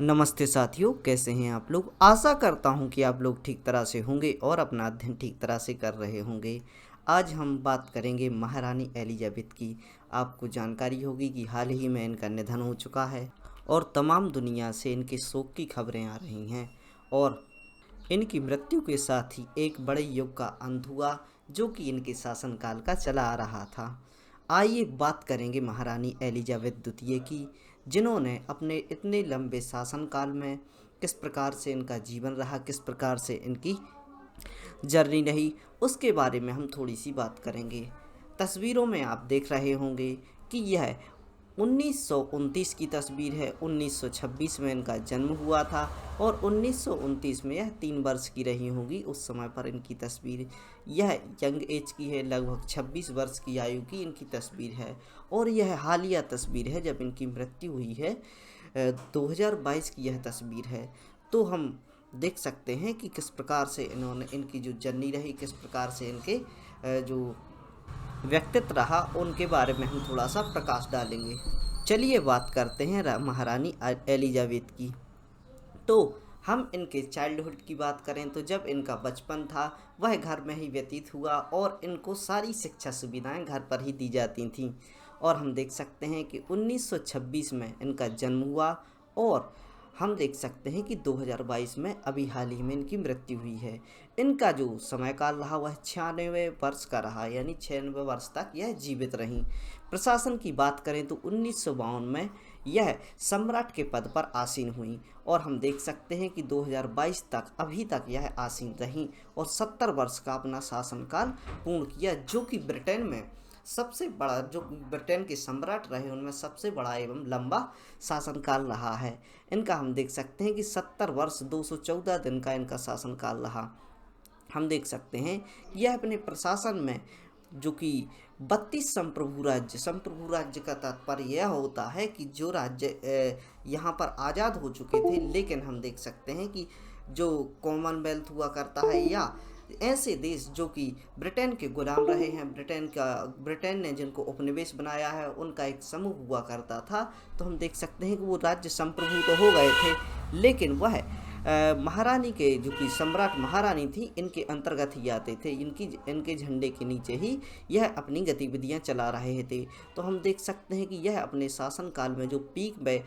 नमस्ते साथियों, कैसे हैं आप लोग। आशा करता हूं कि आप लोग ठीक तरह से होंगे और अपना अध्ययन ठीक तरह से कर रहे होंगे। आज हम बात करेंगे महारानी एलिजाबेथ की। आपको जानकारी होगी कि हाल ही में इनका निधन हो चुका है और तमाम दुनिया से इनके शोक की खबरें आ रही हैं और इनकी मृत्यु के साथ ही एक बड़े युग का अंत हुआ जो कि इनके शासनकाल का चला आ रहा था। आइए बात करेंगे महारानी एलिजाबेथ द्वितीय की, जिन्होंने अपने इतने लंबे शासनकाल में किस प्रकार से इनका जीवन रहा, किस प्रकार से इनकी जर्नी रही, उसके बारे में हम थोड़ी सी बात करेंगे। तस्वीरों में आप देख रहे होंगे कि यह 1929 की तस्वीर है। 1926 में इनका जन्म हुआ था और 1929 में यह 3 वर्ष की रही होंगी उस समय पर इनकी तस्वीर। यह यंग एज की है, लगभग 26 वर्ष की आयु की इनकी तस्वीर है और यह हालिया तस्वीर है जब इनकी मृत्यु हुई है। 2022 की यह तस्वीर है। तो हम देख सकते हैं कि किस प्रकार से इन्होंने इनकी जो जर्नी रही, किस प्रकार से इनके जो व्यक्तित्व रहा, उनके बारे में हम थोड़ा सा प्रकाश डालेंगे। चलिए बात करते हैं महारानी एलिजाबेथ की। तो हम इनके चाइल्डहुड की बात करें तो जब इनका बचपन था वह घर में ही व्यतीत हुआ और इनको सारी शिक्षा सुविधाएं घर पर ही दी जाती थीं। और हम देख सकते हैं कि 1926 में इनका जन्म हुआ और हम देख सकते हैं कि 2022 में अभी हाल ही में इनकी मृत्यु हुई है। इनका जो समय काल रहा वह 96 वर्ष का रहा, यानी 96 वर्ष तक यह जीवित रहीं। प्रशासन की बात करें तो 1952 में यह सम्राट के पद पर आसीन हुई और हम देख सकते हैं कि 2022 तक अभी तक यह आसीन रहीं और 70 वर्ष का अपना शासनकाल पूर्ण किया, जो कि ब्रिटेन में सबसे बड़ा, जो ब्रिटेन के सम्राट रहे उनमें सबसे बड़ा एवं लंबा शासनकाल रहा है। इनका हम देख सकते हैं कि 70 वर्ष 214 दिन का इनका शासनकाल रहा। हम देख सकते हैं कि यह अपने प्रशासन में जो कि 32 संप्रभु राज्य का तात्पर्य यह होता है कि जो राज्य यहाँ पर आज़ाद हो चुके थे, लेकिन हम देख सकते हैं कि जो कॉमनवेल्थ हुआ करता है या ऐसे देश जो कि ब्रिटेन के गुलाम रहे हैं, ब्रिटेन ने जिनको उपनिवेश बनाया है, उनका एक समूह हुआ करता था। तो हम देख सकते हैं कि वो राज्य संप्रभु तो हो गए थे, लेकिन वह महारानी के जो कि सम्राट महारानी थी इनके अंतर्गत ही आते थे। इनके झंडे के नीचे ही यह अपनी गतिविधियां चला रहे थे। तो हम देख सकते हैं कि यह अपने शासनकाल में जो पीक में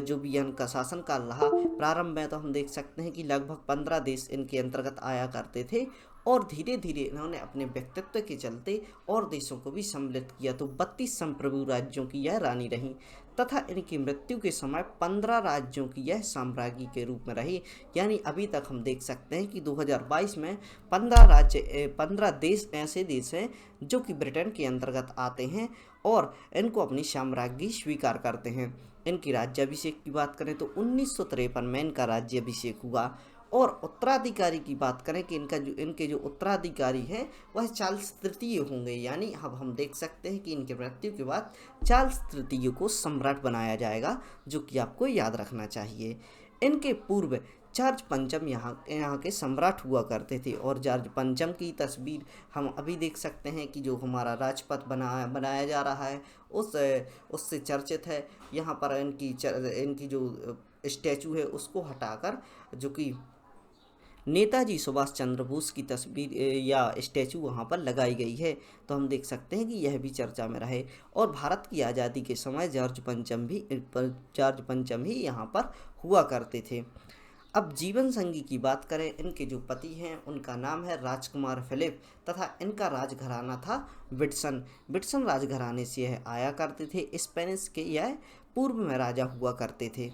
जो भी इनका शासनकाल रहा, प्रारंभ में तो हम देख सकते हैं कि लगभग 15 देश इनके अंतर्गत आया करते थे और धीरे धीरे इन्होंने अपने व्यक्तित्व के चलते और देशों को भी सम्मिलित किया। तो 32 संप्रभु राज्यों की यह रानी रहीं तथा इनकी मृत्यु के समय 15 राज्यों की यह साम्राज्ञी के रूप में रही। यानी अभी तक हम देख सकते हैं कि 2022 में 15 देश ऐसे देश हैं जो कि ब्रिटेन के अंतर्गत आते हैं और इनको अपनी साम्राज्ञी स्वीकार करते हैं। इनकी राज्याभिषेक की बात करें तो 1953 में इनका राज्याभिषेक हुआ और उत्तराधिकारी की बात करें कि इनके जो उत्तराधिकारी हैं वह चार्ल्स तृतीय होंगे। यानी अब हम देख सकते हैं कि इनके मृत्यु के बाद चार्ल्स तृतीय को सम्राट बनाया जाएगा, जो कि आपको याद रखना चाहिए। इनके पूर्व जॉर्ज पंचम यहाँ के सम्राट हुआ करते थे और जॉर्ज पंचम की तस्वीर हम अभी देख सकते हैं कि जो हमारा राजपथ बनाया जा रहा है उससे चर्चित है। यहाँ पर इनकी जो स्टैचू है उसको हटाकर जो कि नेताजी सुभाष चंद्र बोस की तस्वीर या स्टैचू वहाँ पर लगाई गई है। तो हम देख सकते हैं कि यह भी चर्चा में रहे और भारत की आज़ादी के समय जॉर्ज पंचम ही यहाँ पर हुआ करते थे। अब जीवन संगी की बात करें, इनके जो पति हैं उनका नाम है राजकुमार फिलिप तथा इनका राजघराना था बिटसन राजघराने से यह आया करते थे। स्पेनिश के यह पूर्व में राजा हुआ करते थे।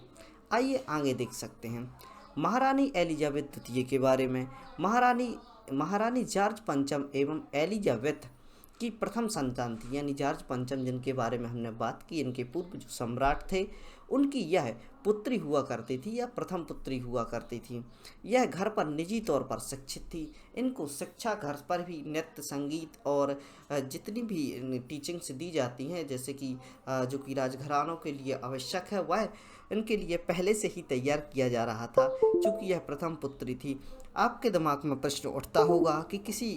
आइए आगे देख सकते हैं महारानी एलिजाबेथ द्वितीय के बारे में। महारानी जॉर्ज पंचम एवं एलिजाबेथ की प्रथम संतान थी। यानी जॉर्ज पंचम जिनके बारे में हमने बात की, इनके पूर्व जो सम्राट थे उनकी यह पुत्री हुआ करती थी या प्रथम पुत्री हुआ करती थी। यह घर पर निजी तौर पर शिक्षित थी। इनको शिक्षा घर पर भी नृत्य, संगीत और जितनी भी टीचिंग्स दी जाती हैं, जैसे कि जो कि राजघरानों के लिए आवश्यक है, वह इनके लिए पहले से ही तैयार किया जा रहा था, चूँकि यह प्रथम पुत्री थी। आपके दिमाग में प्रश्न उठता होगा कि किसी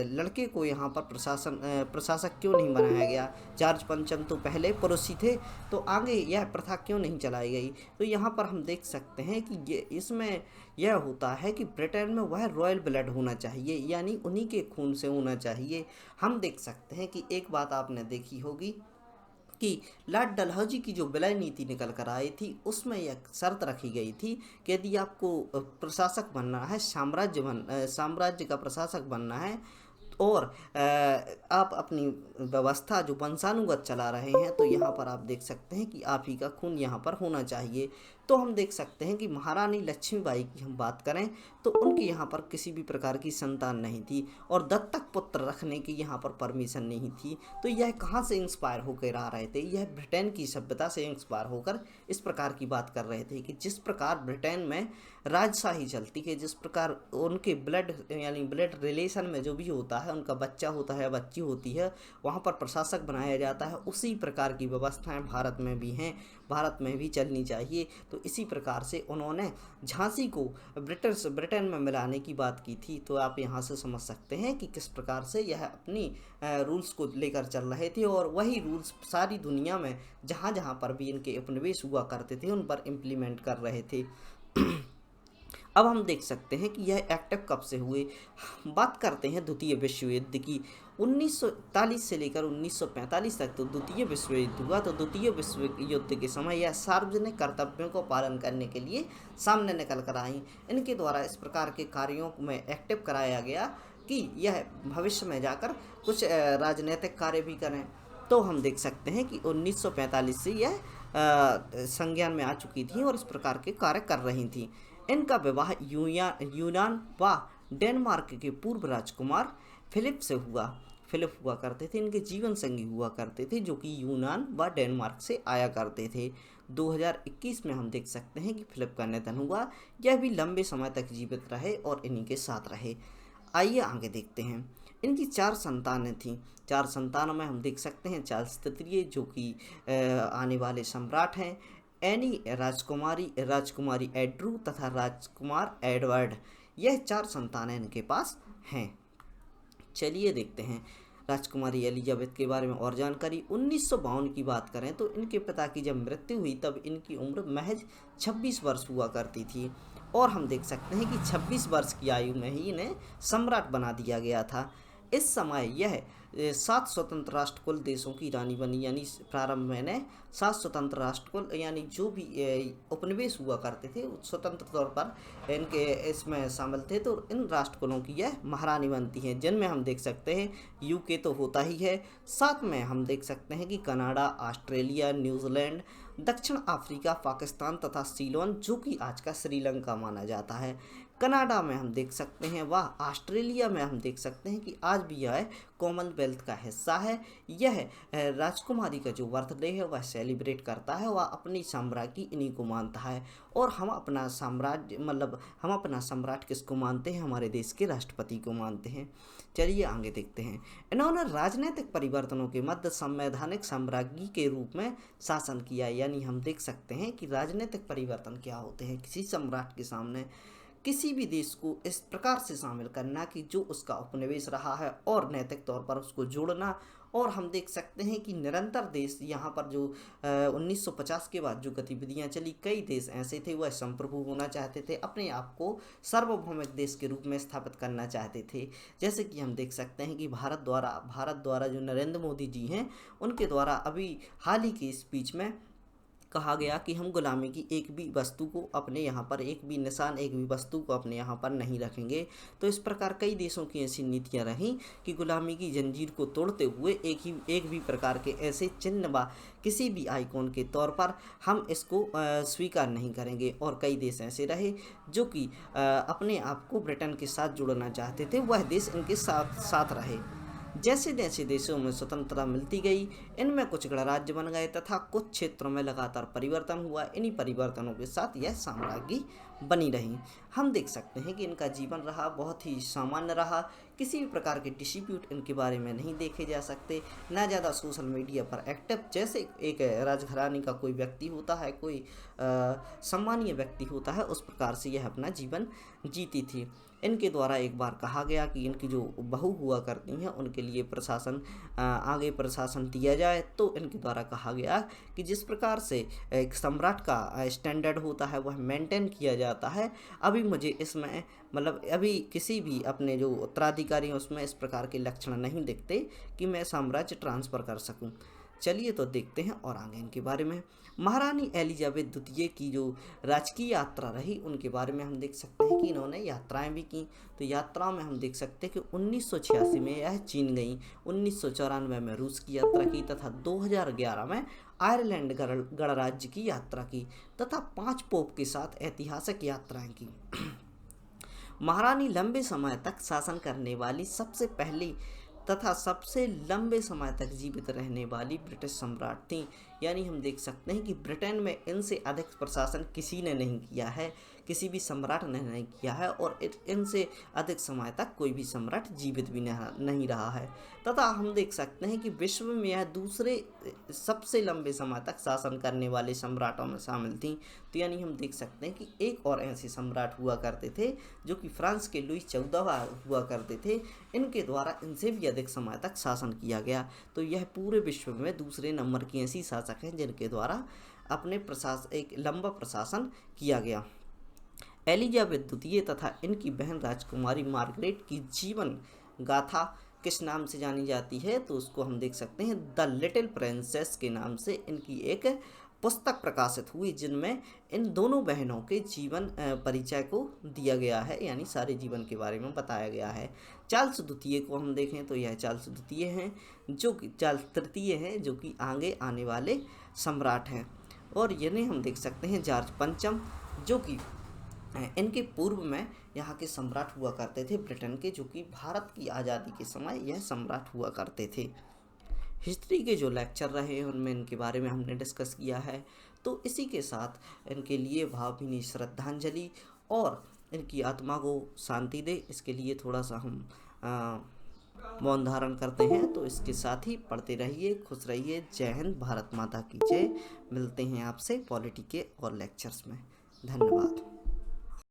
लड़के को यहाँ पर प्रशासक क्यों नहीं बनाया गया? जॉर्ज पंचम तो पहले पुरुष ही थे, तो आगे यह प्रथा क्यों नहीं चलाई गई? तो यहाँ पर हम देख सकते हैं कि ये इसमें यह होता है कि ब्रिटेन में वह रॉयल ब्लड होना चाहिए, यानी उन्हीं के खून से होना चाहिए। हम देख सकते हैं कि एक बात आपने देखी होगी कि लॉर्ड डलहौजी की जो विलय नीति निकल कर आई थी, उसमें यह शर्त रखी गई थी कि यदि आपको प्रशासक बनना है, साम्राज्य का प्रशासक बनना है, और आप अपनी व्यवस्था जो वंशानुगत चला रहे हैं, तो यहाँ पर आप देख सकते हैं कि आप ही का खून यहाँ पर होना चाहिए। तो हम देख सकते हैं कि महारानी लक्ष्मीबाई की हम बात करें तो उनके यहाँ पर किसी भी प्रकार की संतान नहीं थी और दत्तक पुत्र रखने की यहाँ पर परमिशन नहीं थी। तो यह कहाँ से इंस्पायर होकर आ रहे थे? यह ब्रिटेन की सभ्यता से इंस्पायर होकर इस प्रकार की बात कर रहे थे कि जिस प्रकार ब्रिटेन में राजशाही चलती है, जिस प्रकार उनके ब्लड यानी ब्लड रिलेशन में जो भी होता है, उनका बच्चा होता है, बच्ची होती है, वहाँ पर प्रशासक बनाया जाता है। उसी प्रकार की व्यवस्थाएं भारत में भी हैं, भारत में भी चलनी चाहिए। तो इसी प्रकार से उन्होंने झांसी को ब्रिटेन में मिलाने की बात की थी। तो आप यहाँ से समझ सकते हैं कि किस प्रकार से यह अपनी रूल्स को लेकर चल रहे थे, और वही रूल्स सारी दुनिया में जहाँ जहाँ पर भी इनके उपनिवेश हुआ करते थे उन पर इम्प्लीमेंट कर रहे थे। अब हम देख सकते हैं कि यह एक्टिव कब से हुए। बात करते हैं द्वितीय विश्व युद्ध की। 1941 से लेकर 1945 तक तो द्वितीय विश्व युद्ध हुआ। तो द्वितीय विश्व युद्ध के समय यह सार्वजनिक कर्तव्यों को पालन करने के लिए सामने निकल कर आई। इनके द्वारा इस प्रकार के कार्यों में एक्टिव कराया गया कि यह भविष्य में जाकर कुछ राजनीतिक कार्य भी करें। तो हम देख सकते हैं कि 1945 से यह संज्ञान में आ चुकी थी और इस प्रकार के कार्य कर रही थी। इनका विवाह यूनान व डेनमार्क के पूर्व राजकुमार फिलिप से हुआ। फिलिप हुआ करते थे, इनके जीवन संगी हुआ करते थे, जो कि यूनान व डेनमार्क से आया करते थे। 2021 में हम देख सकते हैं कि फिलिप का निधन हुआ। यह भी लंबे समय तक जीवित रहे और इन्हीं के साथ रहे। आइए आगे देखते हैं। इनकी 4 संतानें थीं। 4 संतानों में हम देख सकते हैं चार्ल्स तृतीय, जो कि आने वाले सम्राट हैं, एनी राजकुमारी एड्रू तथा राजकुमार एडवर्ड। यह 4 संतानें इनके पास हैं। चलिए देखते हैं राजकुमारी एलिजाबेथ के बारे में और जानकारी। 1952 की बात करें तो इनके पिता की जब मृत्यु हुई तब इनकी उम्र महज 26 वर्ष हुआ करती थी, और हम देख सकते हैं कि 26 वर्ष की आयु में ही इन्हें सम्राट बना दिया गया था। इस समय यह 7 स्वतंत्र राष्ट्रकुल देशों की रानी बनी, यानी प्रारंभ में 7 स्वतंत्र राष्ट्रकुल यानी जो भी उपनिवेश हुआ करते थे स्वतंत्र तौर पर इनके इसमें शामिल थे, तो इन राष्ट्रकुलों की यह महारानी बनती हैं, जिनमें हम देख सकते हैं यूके तो होता ही है, साथ में हम देख सकते हैं कि कनाडा, ऑस्ट्रेलिया, न्यूजीलैंड, दक्षिण अफ्रीका, पाकिस्तान तथा सीलोन, जो कि आज का श्रीलंका माना जाता है। कनाडा में हम देख सकते हैं, वह ऑस्ट्रेलिया में हम देख सकते हैं कि आज भी यह कॉमनवेल्थ का हिस्सा है। यह राजकुमारी का जो बर्थडे है वह सेलिब्रेट करता है, वह अपनी साम्राज्ञी इन्हीं को मानता है। और हम अपना साम्राज्य हम अपना सम्राट किसको मानते हैं? हमारे देश के राष्ट्रपति को मानते हैं। चलिए आगे देखते हैं। इन्होंने राजनीतिक परिवर्तनों के मध्य संवैधानिक साम्राज्ञी के रूप में शासन किया, यानी हम देख सकते हैं कि राजनीतिक परिवर्तन क्या होते हैं। किसी सम्राट के सामने किसी भी देश को इस प्रकार से शामिल करना कि जो उसका उपनिवेश रहा है और नैतिक तौर पर उसको जोड़ना। और हम देख सकते हैं कि निरंतर देश यहाँ पर जो 1950 के बाद जो गतिविधियाँ चली, कई देश ऐसे थे वह संप्रभु होना चाहते थे, अपने आप को सार्वभौमिक देश के रूप में स्थापित करना चाहते थे। जैसे कि हम देख सकते हैं कि भारत द्वारा जो नरेंद्र मोदी जी हैं, उनके द्वारा अभी हाल ही की स्पीच में कहा गया कि हम गुलामी की एक भी वस्तु को अपने यहाँ पर, एक भी निशान, एक भी वस्तु को अपने यहाँ पर नहीं रखेंगे। तो इस प्रकार कई देशों की ऐसी नीतियाँ रहीं कि गुलामी की जंजीर को तोड़ते हुए एक भी प्रकार के ऐसे चिन्ह व किसी भी आइकॉन के तौर पर हम इसको स्वीकार नहीं करेंगे। और कई देश ऐसे रहे जो कि अपने आप को ब्रिटेन के साथ जोड़ना चाहते थे, वह देश इनके साथ रहे। जैसे जैसे देशों में स्वतंत्रता मिलती गई, इनमें कुछ गणराज्य बन गए तथा कुछ क्षेत्रों में लगातार परिवर्तन हुआ। इन्हीं परिवर्तनों के साथ यह साम्राज्य बनी रही। हम देख सकते हैं कि इनका जीवन रहा बहुत ही सामान्य रहा, किसी भी प्रकार के डिस्प्यूट इनके बारे में नहीं देखे जा सकते, ना ज़्यादा सोशल मीडिया पर एक्टिव। जैसे एक राजघराने का कोई व्यक्ति होता है, कोई सम्मानीय व्यक्ति होता है, उस प्रकार से यह अपना जीवन जीती थी। इनके द्वारा एक बार कहा गया कि इनकी जो बहू हुआ करती हैं उनके लिए प्रशासन आगे प्रशासन दिया जाए। तो इनके द्वारा कहा गया कि जिस प्रकार से एक सम्राट का स्टैंडर्ड होता है वह मेंटेन किया जाता है, अभी मुझे इसमें मतलब अभी किसी भी अपने जो उत्तराधिकारी हैं उसमें इस प्रकार के लक्षण नहीं दिखते कि मैं साम्राज्य ट्रांसफ़र कर सकूं। चलिए तो देखते हैं और आगे इनके बारे में। महारानी एलिजाबेथ द्वितीय की जो राजकीय यात्रा रही उनके बारे में हम देख सकते हैं कि इन्होंने यात्राएं भी की। तो यात्रा में हम देख सकते हैं कि 1986 में यह चीन गई, 1994 में रूस की यात्रा की तथा 2011 में आयरलैंड गणराज्य की यात्रा की तथा 5 पोप के साथ ऐतिहासिक यात्राएं की। महारानी लंबे समय तक शासन करने वाली सबसे पहली तथा सबसे लंबे समय तक जीवित रहने वाली ब्रिटिश सम्राट थीं। यानी हम देख सकते हैं कि ब्रिटेन में इनसे अधिक प्रशासन किसी ने नहीं किया है, किसी भी सम्राट ने नहीं किया है और इनसे अधिक समय तक कोई भी सम्राट जीवित भी नहीं रहा है। तथा हम देख सकते हैं कि विश्व में यह दूसरे सबसे लंबे समय तक शासन करने वाले सम्राटों में शामिल थीं। तो यानी हम देख सकते हैं कि एक और ऐसे सम्राट हुआ करते थे जो कि फ्रांस के लुई 14वां हुआ करते थे, इनके द्वारा इनसे भी अधिक समय तक शासन किया गया। तो यह पूरे विश्व में दूसरे नंबर की ऐसी शासक हैं जिनके द्वारा अपने एक लंबा प्रशासन किया गया। एलिजाबेथ द्वितीय तथा इनकी बहन राजकुमारी मार्गरेट की जीवन गाथा किस नाम से जानी जाती है? तो उसको हम देख सकते हैं द लिटिल प्रिंसेस के नाम से इनकी एक पुस्तक प्रकाशित हुई, जिनमें इन दोनों बहनों के जीवन परिचय को दिया गया है, यानी सारे जीवन के बारे में बताया गया है। चार्ल्स द्वितीय को हम देखें तो यह चार्ल्स द्वितीय हैं, जो कि चार्ल्स तृतीय हैं, जो कि आगे आने वाले सम्राट हैं। और इन्हें हम देख सकते हैं जॉर्ज पंचम, जो कि इनके पूर्व में यहाँ के सम्राट हुआ करते थे ब्रिटेन के, जो कि भारत की आज़ादी के समय यह सम्राट हुआ करते थे। हिस्ट्री के जो लेक्चर रहे उनमें इनके बारे में हमने डिस्कस किया है। तो इसी के साथ इनके लिए भावभीनी श्रद्धांजलि और इनकी आत्मा को शांति दे, इसके लिए थोड़ा सा हम मौन धारण करते हैं। तो इसके साथ ही पढ़ते रहिए, खुश रहिए। जय हिंद, भारत माता की जय। मिलते हैं आपसे पॉलिटी के और लेक्चर्स में। धन्यवाद।